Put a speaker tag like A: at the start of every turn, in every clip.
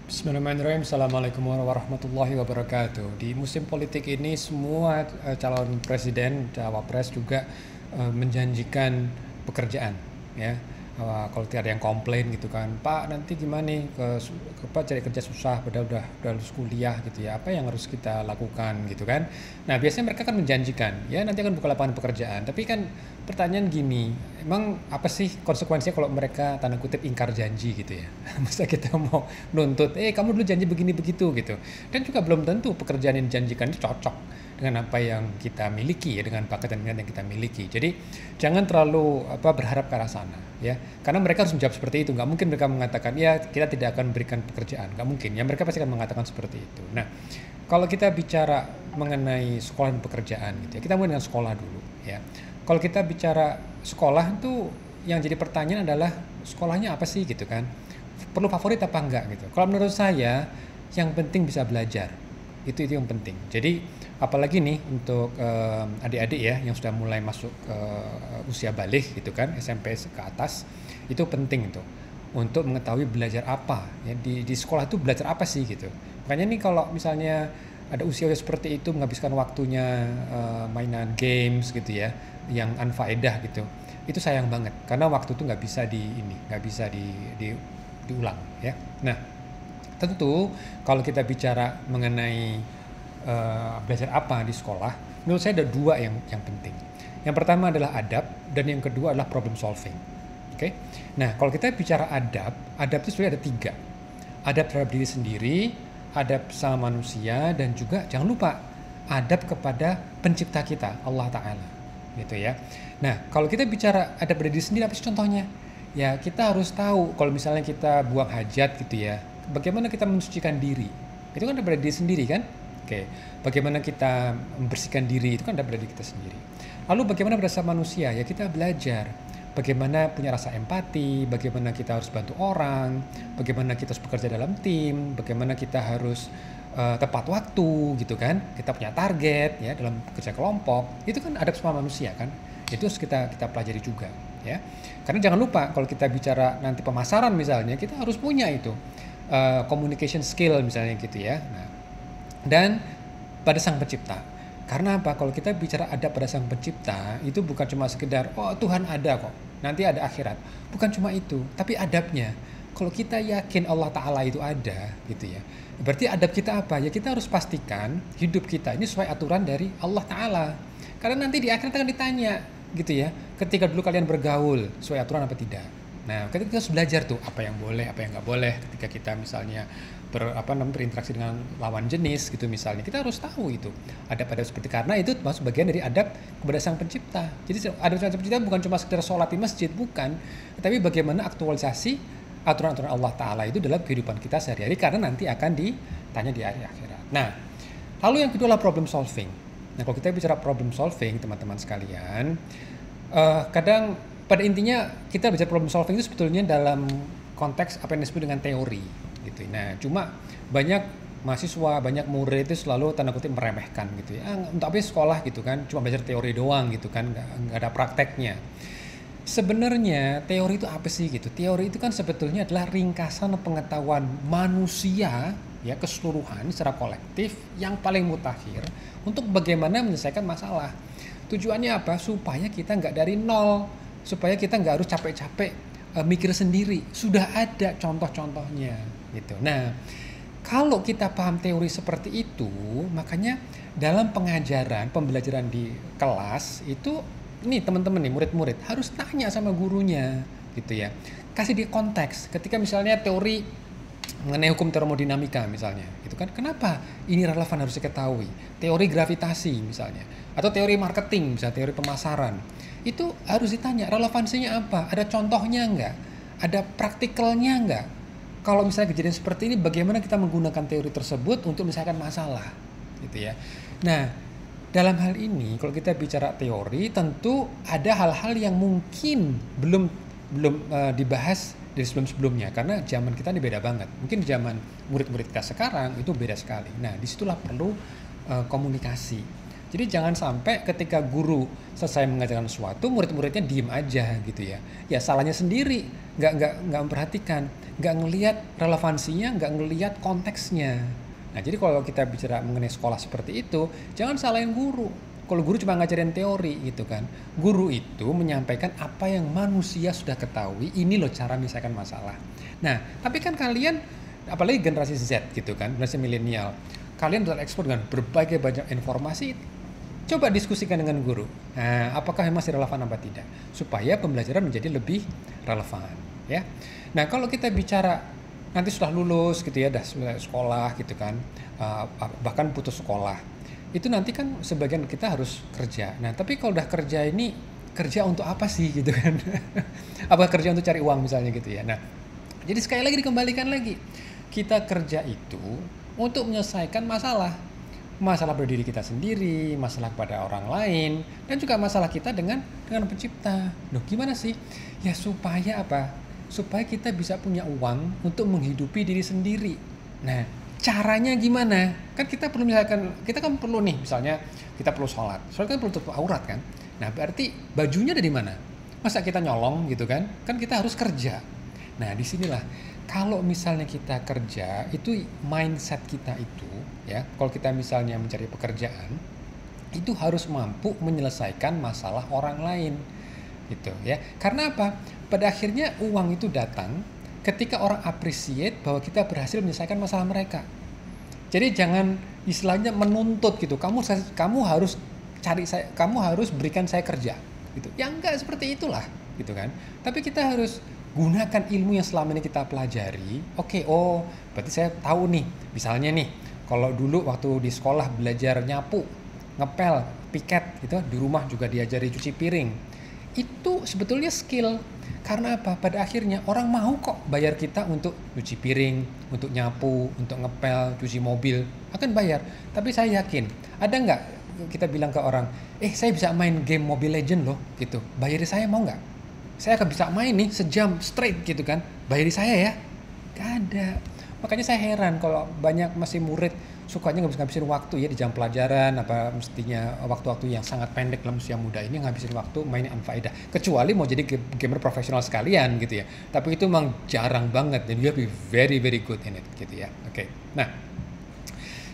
A: Bismillahirrahmanirrahim. Assalamualaikum warahmatullahi wabarakatuh. Di musim politik ini semua calon presiden, cawapres juga menjanjikan pekerjaan, ya. Kalau tidak ada yang komplain gitu kan, Pak nanti gimana nih Pak cari kerja susah, padahal udah lulus kuliah gitu ya, apa yang harus kita lakukan gitu kan. Nah biasanya mereka kan menjanjikan, ya nanti akan buka lapangan pekerjaan, tapi kan pertanyaan gini, emang apa sih konsekuensinya kalau mereka tanda kutip ingkar janji gitu ya. Masa kita mau nuntut, kamu dulu janji begini begitu gitu, dan juga belum tentu pekerjaan yang dijanjikan itu cocok dengan apa yang kita miliki ya, dengan bakat dan minat yang kita miliki. Jadi jangan terlalu berharap ke arah sana ya, karena mereka harus menjawab seperti itu. Nggak mungkin mereka mengatakan ya kita tidak akan berikan pekerjaan, nggak mungkin ya, mereka pasti akan mengatakan seperti itu. Nah kalau kita bicara mengenai sekolah dan pekerjaan gitu ya, kita mulai dengan sekolah dulu ya. Kalau kita bicara sekolah itu yang jadi pertanyaan adalah sekolahnya apa sih gitu kan, perlu favorit apa enggak gitu. Kalau menurut saya yang penting bisa belajar, itu yang penting. Jadi apalagi nih untuk adik-adik ya yang sudah mulai masuk usia balik gitu kan, SMP ke atas, itu penting itu untuk mengetahui belajar apa ya, di sekolah itu belajar apa sih gitu. Makanya nih kalau misalnya ada usia seperti itu menghabiskan waktunya mainan games gitu ya yang anfaedah gitu, itu sayang banget karena waktu itu nggak bisa diulang ya. Nah tentu kalau kita bicara mengenai belajar apa di sekolah, menurut saya ada dua yang penting. Yang pertama adalah adab dan yang kedua adalah problem solving. Oke, nah kalau kita bicara adab itu sebenarnya ada tiga. Adab terhadap diri sendiri, adab sama manusia, dan juga jangan lupa adab kepada pencipta kita, Allah Ta'ala gitu ya. Nah kalau kita bicara adab pada diri sendiri, apa sih contohnya? Ya kita harus tahu kalau misalnya kita buang hajat gitu ya, bagaimana kita mensucikan diri, itu kan adab pada diri sendiri kan. Oke, bagaimana kita membersihkan diri, itu kan adab pada diri kita sendiri. Lalu bagaimana pada sama manusia, ya kita belajar bagaimana punya rasa empati, bagaimana kita harus bantu orang, bagaimana kita harus bekerja dalam tim, bagaimana kita harus tepat waktu gitu kan, kita punya target ya dalam kerja kelompok, itu kan adab sama manusia kan, itu harus kita pelajari juga ya. Karena jangan lupa kalau kita bicara nanti pemasaran misalnya, kita harus punya itu communication skill misalnya gitu ya. Nah, dan pada sang pencipta. Karena apa? Kalau kita bicara adab pada sang pencipta, itu bukan cuma sekedar oh Tuhan ada kok, nanti ada akhirat. Bukan cuma itu, tapi adabnya. Kalau kita yakin Allah Ta'ala itu ada gitu ya, berarti adab kita apa? Ya kita harus pastikan hidup kita ini sesuai aturan dari Allah Ta'ala. Karena nanti di akhirat akan ditanya gitu ya, ketika dulu kalian bergaul sesuai aturan apa tidak. Nah kita harus belajar tuh apa yang boleh, apa yang nggak boleh ketika kita misalnya berinteraksi dengan lawan jenis gitu misalnya, kita harus tahu itu adab-adab seperti, karena itu masuk bagian dari adab kepada sang pencipta. Jadi adab sang pencipta bukan cuma sekedar sholat di masjid, bukan, tapi bagaimana aktualisasi aturan-aturan Allah Ta'ala itu dalam kehidupan kita sehari-hari, karena nanti akan ditanya di akhirat. Nah lalu yang kedua adalah problem solving. Nah kalau kita bicara problem solving teman-teman sekalian, kadang pada intinya kita bicara problem solving itu sebetulnya dalam konteks apa yang disebut dengan teori gitu. Nah cuma banyak mahasiswa, banyak murid itu selalu tanda kutip meremehkan gitu ya, untuk apa sekolah gitu kan, cuma belajar teori doang gitu kan, nggak ada prakteknya. Sebenarnya teori itu apa sih gitu? Teori itu kan sebetulnya adalah ringkasan pengetahuan manusia ya keseluruhan secara kolektif yang paling mutakhir untuk bagaimana menyelesaikan masalah. Tujuannya apa? Supaya kita nggak dari nol, supaya kita nggak harus capek-capek mikir sendiri. Sudah ada contoh-contohnya gitu. Nah, kalau kita paham teori seperti itu, makanya dalam pengajaran, pembelajaran di kelas itu, nih teman-teman nih murid-murid harus tanya sama gurunya gitu ya, kasih dia konteks. Ketika misalnya teori mengenai hukum termodinamika misalnya gitu kan, kenapa ini relevan harus diketahui, teori gravitasi misalnya, atau teori marketing misalnya, teori pemasaran, itu harus ditanya relevansinya apa, ada contohnya enggak, ada praktikalnya enggak. Kalau misalnya kejadian seperti ini, bagaimana kita menggunakan teori tersebut untuk menyelesaikan masalah gitu ya. Nah dalam hal ini kalau kita bicara teori, tentu ada hal-hal yang mungkin belum dibahas dari sebelum-sebelumnya, karena zaman kita ini beda banget. Mungkin zaman murid-murid kita sekarang itu beda sekali. Nah disitulah perlu komunikasi Jadi jangan sampai ketika guru selesai mengajarkan sesuatu, murid-muridnya diem aja gitu ya. Ya salahnya sendiri, nggak memperhatikan, nggak ngelihat relevansinya, nggak ngelihat konteksnya. Nah jadi kalau kita bicara mengenai sekolah seperti itu, jangan salahin guru. Kalau guru cuma ngajarin teori gitu kan. Guru itu menyampaikan apa yang manusia sudah ketahui, ini loh cara menyelesaikan masalah. Nah, tapi kan kalian, apalagi generasi Z gitu kan, generasi milenial, kalian sudah ekspor dengan berbagai banyak informasi, coba diskusikan dengan guru. Nah, apakah masih relevan apa tidak? Supaya pembelajaran menjadi lebih relevan, ya. Nah, kalau kita bicara nanti sudah lulus gitu ya, sudah sekolah gitu kan, bahkan putus sekolah, itu nanti kan sebagian kita harus kerja. Nah, tapi kalau udah kerja ini, kerja untuk apa sih gitu kan? Apa kerja untuk cari uang misalnya gitu ya. Nah, jadi sekali lagi dikembalikan lagi, kita kerja itu untuk menyelesaikan masalah berdiri kita sendiri, masalah pada orang lain, dan juga masalah kita dengan pencipta. Loh, gimana sih? Ya supaya apa? Supaya kita bisa punya uang untuk menghidupi diri sendiri. Nah, caranya gimana? Kan kita perlu kita kan perlu nih, misalnya kita perlu sholat. Sholat kan perlu tutup aurat kan? Nah, berarti bajunya dari mana? Masa kita nyolong gitu kan? Kan kita harus kerja. Nah, disinilah kalau misalnya kita kerja, itu mindset kita itu, ya, kalau kita misalnya mencari pekerjaan, itu harus mampu menyelesaikan masalah orang lain, gitu ya. Karena apa? Pada akhirnya uang itu datang ketika orang appreciate bahwa kita berhasil menyelesaikan masalah mereka. Jadi jangan istilahnya menuntut gitu. Kamu harus kamu harus berikan saya kerja, gitu. Ya enggak seperti itulah, gitu kan. Tapi kita harus gunakan ilmu yang selama ini kita pelajari. Berarti saya tahu nih, misalnya nih, kalau dulu waktu di sekolah belajar nyapu, ngepel, piket gitu, di rumah juga diajari cuci piring. Itu sebetulnya skill. Karena apa? Pada akhirnya orang mau kok bayar kita untuk cuci piring, untuk nyapu, untuk ngepel, cuci mobil, akan bayar. Tapi saya yakin, ada nggak kita bilang ke orang, saya bisa main game Mobile Legend loh, gitu. Bayari saya mau nggak? Saya akan bisa main nih sejam straight gitu kan, bayari saya ya. Gak ada. Makanya saya heran kalau banyak masih murid sukanya ngabisin waktu ya di jam pelajaran, apa mestinya waktu-waktu yang sangat pendek dalam usia muda ini ngabisin waktu main anfaedah. Kecuali mau jadi gamer profesional sekalian gitu ya. Tapi itu memang jarang banget, dan you have to be very very good in it gitu ya. Oke. Nah,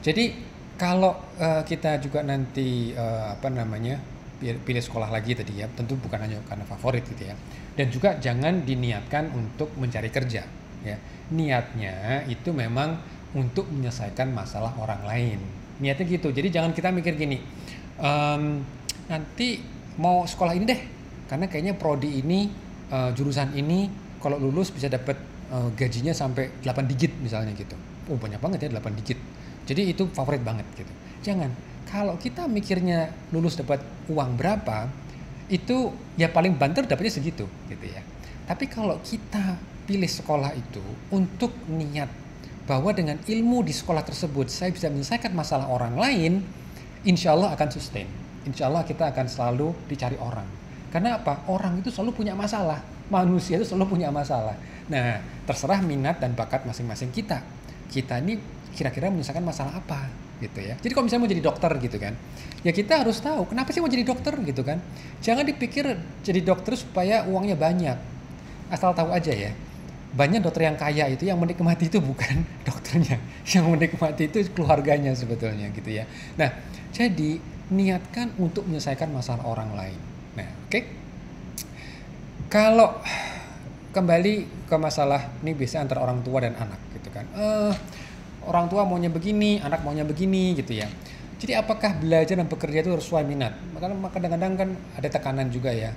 A: jadi kalau kita juga nanti pilih sekolah lagi tadi ya, tentu bukan hanya karena favorit gitu ya. Dan juga jangan diniatkan untuk mencari kerja ya. Niatnya itu memang untuk menyelesaikan masalah orang lain. Niatnya gitu. Jadi jangan kita mikir gini, nanti mau sekolah ini deh, karena kayaknya prodi ini, jurusan ini kalau lulus bisa dapat gajinya sampai 8 digit misalnya gitu. Oh banyak banget ya 8 digit. Jadi itu favorit banget gitu. Jangan. Kalau kita mikirnya lulus dapat uang berapa, itu ya paling banter dapatnya segitu gitu ya. Tapi kalau kita pilih sekolah itu untuk niat bahwa dengan ilmu di sekolah tersebut saya bisa menyelesaikan masalah orang lain, insya Allah akan sustain. Insya Allah kita akan selalu dicari orang. Karena apa? Orang itu selalu punya masalah. Manusia itu selalu punya masalah. Nah, terserah minat dan bakat masing-masing kita. Kita ini kira-kira menyelesaikan masalah apa gitu ya. Jadi kalau misalnya mau jadi dokter gitu kan, ya kita harus tahu kenapa sih mau jadi dokter gitu kan. Jangan dipikir jadi dokter supaya uangnya banyak. Asal tahu aja ya, banyak dokter yang kaya itu yang menikmati itu bukan dokternya, yang menikmati itu keluarganya sebetulnya gitu ya. Nah, jadi niatkan untuk menyelesaikan masalah orang lain. Nah, oke. Kalau kembali ke masalah ini biasanya antara orang tua dan anak gitu kan. Orang tua maunya begini, anak maunya begini gitu ya. Jadi apakah belajar dan bekerja itu harus sesuai minat? Maka kadang-kadang kan ada tekanan juga ya.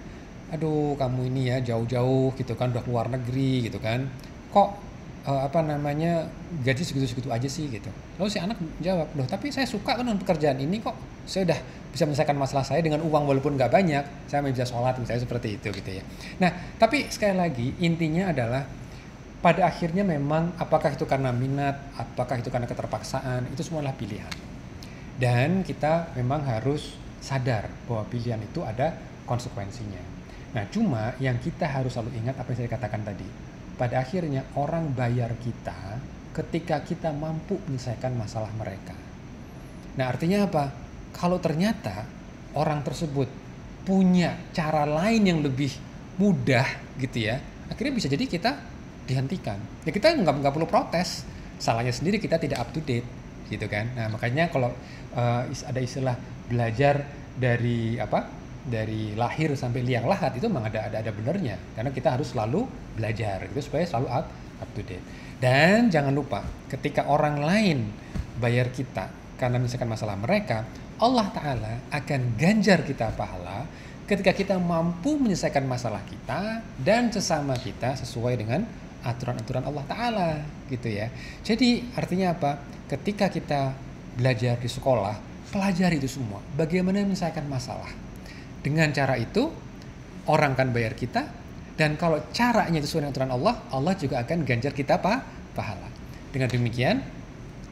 A: Aduh, kamu ini ya jauh-jauh gitu kan, udah keluar negeri gitu kan. Kok gaji segitu-segitu aja sih gitu. Lalu si anak jawab, loh tapi saya suka kan dengan pekerjaan ini kok. Saya udah bisa menyelesaikan masalah saya dengan uang walaupun nggak banyak. Saya bisa sholat misalnya seperti itu gitu ya. Nah, tapi sekali lagi intinya adalah pada akhirnya memang apakah itu karena minat, apakah itu karena keterpaksaan, itu semua adalah pilihan. Dan kita memang harus sadar bahwa pilihan itu ada konsekuensinya. Nah, cuma yang kita harus selalu ingat apa yang saya katakan tadi. Pada akhirnya orang bayar kita ketika kita mampu menyelesaikan masalah mereka. Nah, artinya apa? Kalau ternyata orang tersebut punya cara lain yang lebih mudah gitu ya, akhirnya bisa jadi kita dihentikan. Ya kita nggak perlu protes, salahnya sendiri kita tidak up to date gitu kan. Nah makanya kalau ada istilah belajar dari apa, dari lahir sampai liang lahat, itu memang ada benernya, karena kita harus selalu belajar gitu supaya selalu up to date. Dan jangan lupa ketika orang lain bayar kita karena misalkan masalah mereka, Allah Ta'ala akan ganjar kita pahala ketika kita mampu menyelesaikan masalah kita dan sesama kita sesuai dengan aturan-aturan Allah Ta'ala gitu ya. Jadi artinya apa? Ketika kita belajar di sekolah, pelajari itu semua, bagaimana menyelesaikan masalah. Dengan cara itu orang akan bayar kita, dan kalau caranya itu sesuai dengan aturan Allah, Allah juga akan ganjar kita pahala. Dengan demikian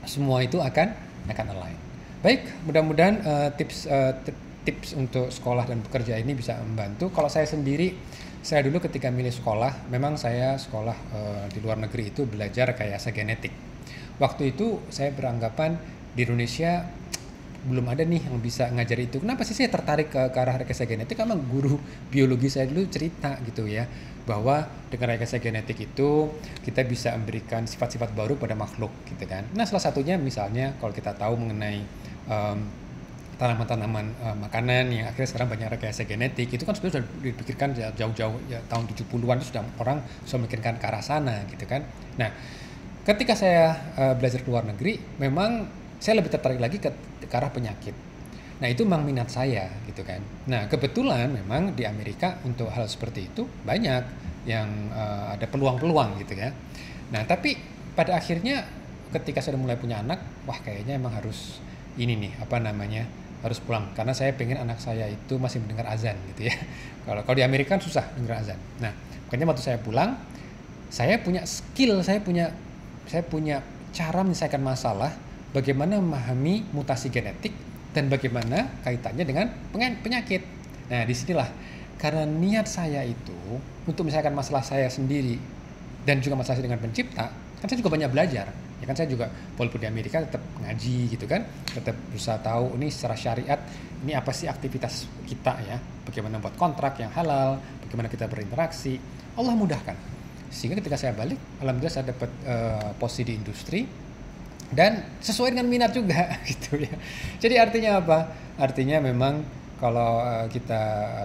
A: semua itu akan align. Baik, mudah-mudahan tips untuk sekolah dan bekerja ini bisa membantu. Kalau saya sendiri, saya dulu ketika milih sekolah, memang saya sekolah di luar negeri itu belajar rekayasa genetik. Waktu itu saya beranggapan di Indonesia belum ada nih yang bisa ngajar itu. Kenapa sih saya tertarik ke arah rekayasa genetik? Karena guru biologi saya dulu cerita gitu ya, bahwa dengan rekayasa genetik itu kita bisa memberikan sifat-sifat baru pada makhluk gitu kan. Nah salah satunya misalnya kalau kita tahu mengenai tanaman-tanaman makanan yang akhirnya sekarang banyak rekayasa genetik, itu kan sebenarnya sudah dipikirkan jauh-jauh ya, tahun 70-an itu sudah orang sudah memikirkan ke arah sana gitu kan. Nah ketika saya belajar ke luar negeri, memang saya lebih tertarik lagi ke arah penyakit. Nah itu memang minat saya gitu kan. Nah kebetulan memang di Amerika untuk hal seperti itu banyak yang ada peluang-peluang gitu ya. Nah tapi pada akhirnya ketika saya mulai punya anak, wah kayaknya emang harus ini nih apa namanya, harus pulang karena saya pengen anak saya itu masih mendengar azan gitu ya. Kalau di Amerika kan susah dengar azan. Nah makanya waktu saya pulang, saya punya skill, saya punya cara menyelesaikan masalah, bagaimana memahami mutasi genetik dan bagaimana kaitannya dengan penyakit. Nah disinilah karena niat saya itu untuk menyelesaikan masalah saya sendiri dan juga masalah saya dengan pencipta, kan saya juga banyak belajar. Ya kan saya juga walaupun di Amerika tetap ngaji gitu kan, tetap berusaha tahu ini secara syariat ini apa sih aktivitas kita ya, bagaimana buat kontrak yang halal, bagaimana kita berinteraksi. Allah mudahkan sehingga ketika saya balik, alhamdulillah saya dapat posisi di industri dan sesuai dengan minat juga gitu ya. Jadi artinya apa? Artinya memang kalau kita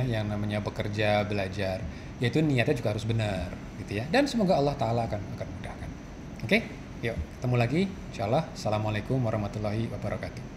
A: yang namanya bekerja, belajar, yaitu niatnya juga harus benar gitu ya. Dan semoga Allah Ta'ala akan mudahkan. Oke, yuk ketemu lagi insyaallah. Assalamualaikum warahmatullahi wabarakatuh.